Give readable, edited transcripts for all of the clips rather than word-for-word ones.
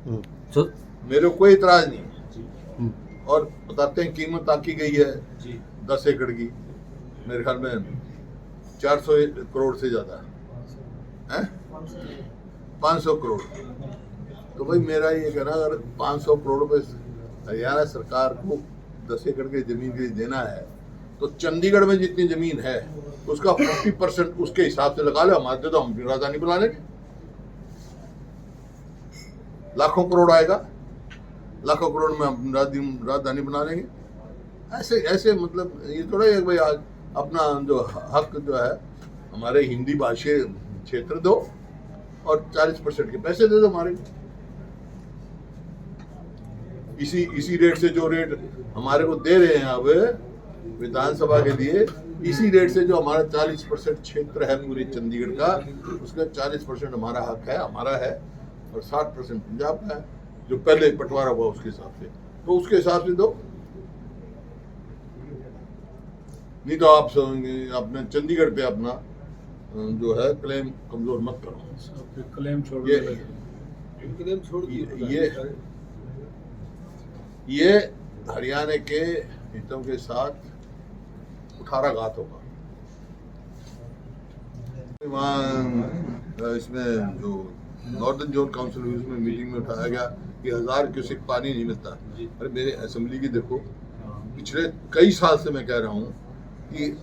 जो मेरे को कोई इतराज नहीं है। और बताते हैं कीमत आकी गई है 10 एकड़ की, मेरे ख्याल में 400 करोड़ से ज्यादा है, 500 करोड़। तो भाई मेरा ये कहना, अगर 500 करोड़ रुपए हरियाणा सरकार को 10 एकड़ की जमीन के लिए देना है, तो चंडीगढ़ में जितनी जमीन है उसका 40% उसके हिसाब से लगा लो, हमारे तो हम भी राजधानी बना लेंगे। लाखों करोड़ आएगा, लाखों करोड़ में हम राजधानी बना लेंगे। ऐसे ऐसे मतलब ये थोड़ा है भाई, आज अपना जो हक जो है हमारे हिंदी भाषी क्षेत्र दो और 40% के पैसे दे दो हमारे। इसी रेट से, जो रेट हमारे को दे रहे हैं अब विधानसभा के लिए, इसी रेट से जो हमारा 40% क्षेत्र है पूरे चंडीगढ़ का, उसका 40% हमारा हक है, हमारा है, और 60% पंजाब का है, जो पहले बंटवारा हुआ उसके हिसाब से। तो उसके हिसाब से दो, नहीं तो आप अपने चंडीगढ़ पे अपना जो है क्लेम कमजोर मत करो। क्लेम छोड़ ये हरियाणा के हितों के साथ कुठाराघात होगा। वहाँ इसमें जो नॉर्दर्न जोन काउंसिल हुई, उसमें मीटिंग में उठाया गया कि 1000 क्यूसेक पानी नहीं मिलता। अरे मेरे असेंबली की देखो, पिछले कई साल से मैं कह रहा हूँ कि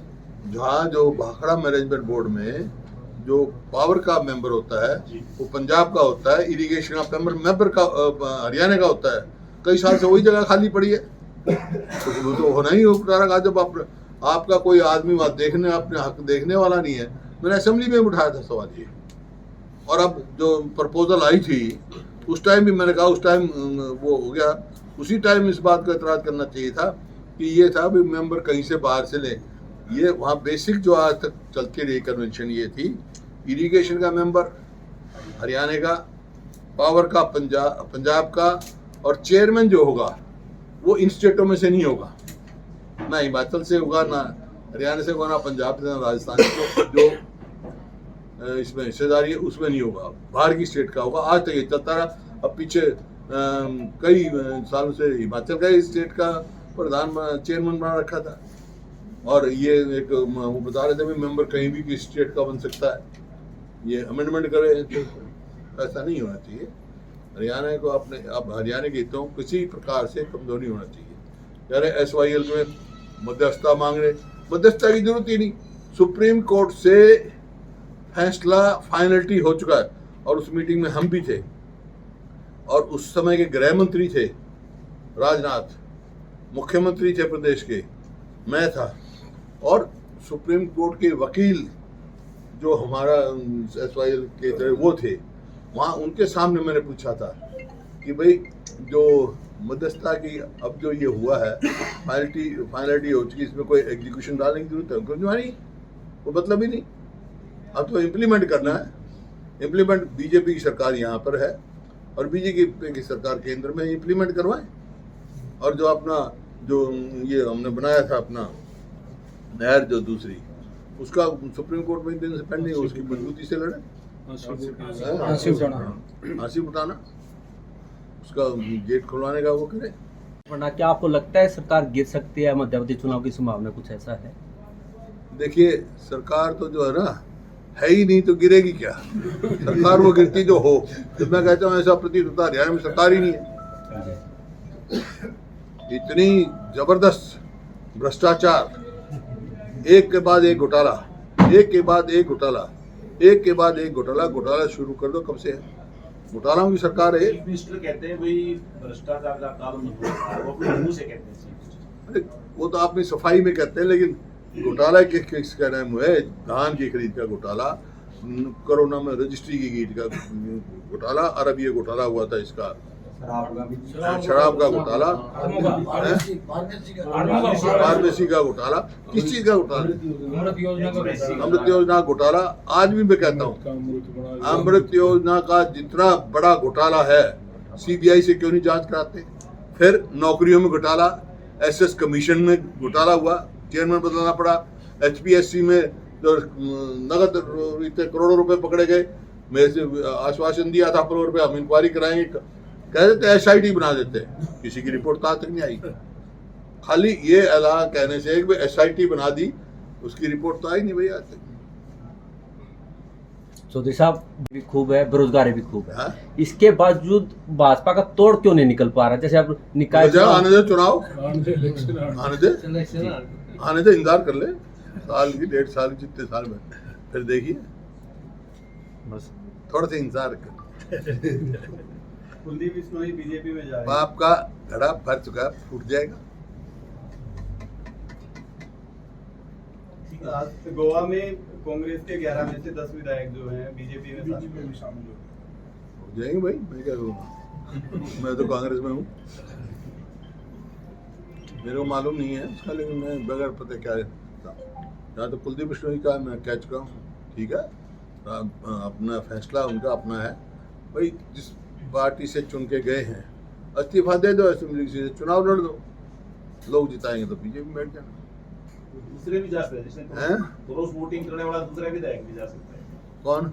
जहाँ जो भाखड़ा मैनेजमेंट बोर्ड में जो पावर का मेंबर होता है वो पंजाब का होता है, इरिगेशन का मेंबर का हरियाणा का होता है। कई साल से वही जगह खाली पड़ी है, तो वो तो होना ही हो कुठाराघात। जब आपका कोई आदमी वहाँ देखने, अपने हक देखने वाला नहीं है। मैंने असेंबली में उठाया था सवाल ये, और अब जो प्रपोजल आई थी उस टाइम भी मैंने कहा, उस टाइम वो हो गया, उसी टाइम इस बात का एतराज करना चाहिए था कि ये था भी मेंबर कहीं से बाहर से ले। ये वहाँ बेसिक जो आज तक चलती रही कन्वेंशन ये थी, इरिगेशन का मेंबर हरियाणा का, पावर का पंजाब का, और चेयरमैन जो होगा वो इन स्टेटों में से नहीं होगा, ना हिमाचल से होगा, ना हरियाणा से होगा, ना पंजाब से, ना राजस्थान से। जो इसमें हिस्सेदारी है उसमें नहीं होगा, बाहर की स्टेट का होगा। आज तक ये चलता रहा। अब पीछे कई सालों से हिमाचल का स्टेट का प्रधान चेयरमैन बना रखा था, और ये एक वो बता रहे थे मेंबर कहीं भी किसी स्टेट का बन सकता है। ये अमेंडमेंट करे, तो ऐसा नहीं होना चाहिए। हरियाणा को अपने, अब हरियाणा के हितों किसी प्रकार से कमजोर नहीं होना चाहिए। यार SYL में मध्यस्थता मांग रहे, मध्यस्थता की जरूरत ही नहीं। सुप्रीम कोर्ट से फैसला फाइनलिटी हो चुका है, और उस मीटिंग में हम भी थे, और उस समय के गृह मंत्री थे राजनाथ, मुख्यमंत्री थे प्रदेश के, मैं था, और सुप्रीम कोर्ट के वकील जो हमारा SYL के थे वो थे वहाँ। उनके सामने मैंने पूछा था कि भाई जो मध्यस्थता की अब जो ये हुआ है, फाइनलिटी हो चुकी, इसमें कोई एग्जीक्यूशन डालने की जरूरत है? क्योंकि नहीं, वो मतलब ही नहीं। अब तो इम्प्लीमेंट करना है। इम्प्लीमेंट बीजेपी की सरकार यहाँ पर है, और बीजेपी की सरकार केंद्र में इम्प्लीमेंट करवाएं। और जो अपना जो ये हमने बनाया था अपना नहर जो दूसरी, उसका सुप्रीम कोर्ट में दिन से पेंडिंग, उसकी मजबूती से लड़े। आसिफ उठाना, उसका गेट खुलवाने का वो करे। वरना क्या आपको लगता है सरकार गिर सकती है? मध्यावधि चुनाव की संभावना कुछ ऐसा है? देखिए, सरकार तो जो है ना, है ही नहीं, तो गिरेगी क्या? सरकार वो गिरती जो हो। जब मैं कहता हूँ ऐसा प्रतीत होता है हरियाणा में सरकार ही नहीं है। इतनी जबरदस्त भ्रष्टाचार, एक के बाद एक घोटाला, एक के बाद एक घोटाला, एक के बाद एक घोटाला। घोटाला शुरू कर दो, कब से है? घोटालों की सरकार है। मिनिस्टर कहते हैं भाई भ्रष्टाचार का काल वो अपने मुंह से कहते हैं। अरे वो तो अपनी सफाई में कहते हैं, लेकिन घोटाला किस कहना है? धान की खरीद का घोटाला, कोरोना में रजिस्ट्री की गीट का घोटाला, और अब ये घोटाला हुआ था इसका शराब का घोटाला, फार्मेसी का घोटाला। किस चीज का घोटाला? अमृत योजना घोटाला। आज भी मैं कहता हूँ, अमृत योजना का जितना बड़ा घोटाला है, CBI से क्यों नहीं जांच कराते? फिर नौकरियों में घोटाला, SS कमीशन में घोटाला हुआ, चेयरमैन बदलना पड़ा। HPSC में जो नगद इतने करोड़ों रुपए पकड़े गए, मेरे से आश्वासन दिया था 5 रुपए हम इंक्वायरी कराएंगे, कह देते SIT बना देते, किसी की रिपोर्ट आज तक नहीं आई। खाली ये अल्लाह कहने से एक SIT बना दी, उसकी रिपोर्ट तो आई नहीं भाई आज तक। चौधरी साहब भी खूब है, बेरोजगारी भी खूब है, हाँ? इसके बावजूद भाजपा का तोड़ क्यों नहीं निकल पा रहा? जैसे अब निकाय आने दे चुनाव, आने दे, इंतजार कर ले साल की 1.5 साल की, जितने साल में, फिर देखिए, बस थोड़ा सा इंतजार कर। कुलदीप बिश्नोई बीजेपी में जा रहे हैं। बाप का घड़ा भर चुका, फूट जाएगा। आज गोवा में कांग्रेस के 11 में से 10 विधायक जो हैं बीजेपी में शामिल हो जाएंगे भाई, मैं क्या करूँगा, मैं तो कांग्रेस में हूँ, मेरे को मालूम नहीं है उसका, लेकिन मैं बगैर पता क्या है, यहाँ तो कुलदीप बिश्नोई का मैं कह चुका हूँ, ठीक है, अपना फैसला उनका अपना है भाई। जिस पार्टी से चुन के गए हैं, इस्तीफा दे दो, असेंबली से चुनाव लड़ दो, लोग जिताएंगे तो बीजेपी में बैठ जाना। दूसरे भी जा सकते हैं, जिसने क्रॉस वोटिंग करने वाला दूसरा विधायक भी जा सकता है। कौन?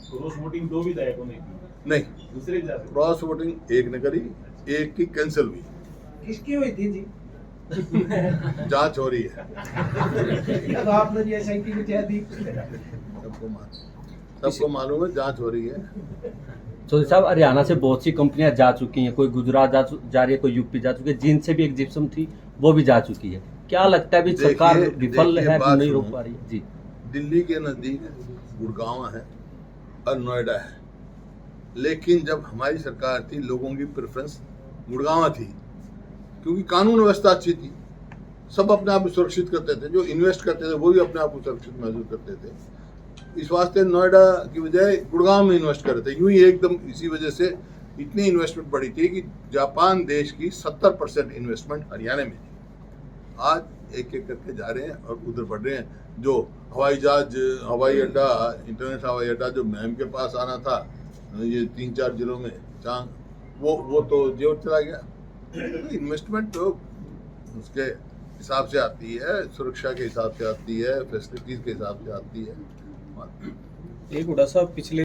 क्रॉस वोटिंग 2 विधायकों ने की, नहीं, दूसरे भी जा सकते हैं। क्रॉस वोटिंग एक ने करी, एक की कैंसिल हुई। किसकी हुई थी जी? जांच हो रही है, तो आपने ये SIT की तय दी। सबको मालूम है, जांच हो रही है। चौधरी साहब, हरियाणा से बहुत सी कंपनियां जा चुकी हैं, कोई गुजरात जा रही है, कोई यूपी जा चुकी है, जिनसे भी एक जिप्सम थी वो भी जा चुकी है। क्या लगता है भी सरकार विफल है, नहीं रोक पा रही है? जी, दिल्ली के नजदीक गुड़गांव है और नोएडा है, लेकिन जब हमारी सरकार थी लोगों की प्रेफरेंस गुड़गांव थी, क्योंकि कानून व्यवस्था अच्छी थी, सब अपने आप को सुरक्षित करते थे, जो इन्वेस्ट करते थे वो भी अपने आप को सुरक्षित महसूस करते थे। इस वास्ते नोएडा की बजाय गुड़गांव में इन्वेस्ट कर रहे थे, यूं ही एकदम इसी वजह से इतनी इन्वेस्टमेंट बढ़ी थी कि जापान देश की 70% इन्वेस्टमेंट हरियाणा में थी। आज एक एक करके जा रहे हैं और उधर बढ़ रहे हैं। जो हवाई जहाज, हवाई अड्डा, इंटरनेशनल हवाई अड्डा जो मैम के पास आना था, ये 3-4 जिलों में चांग, वो तो जेवर चला गया। इन्वेस्टमेंट तो उसके हिसाब से आती है, सुरक्षा के हिसाब से आती है, फैसिलिटीज के हिसाब से आती है। एक उड़ा साहब पिछले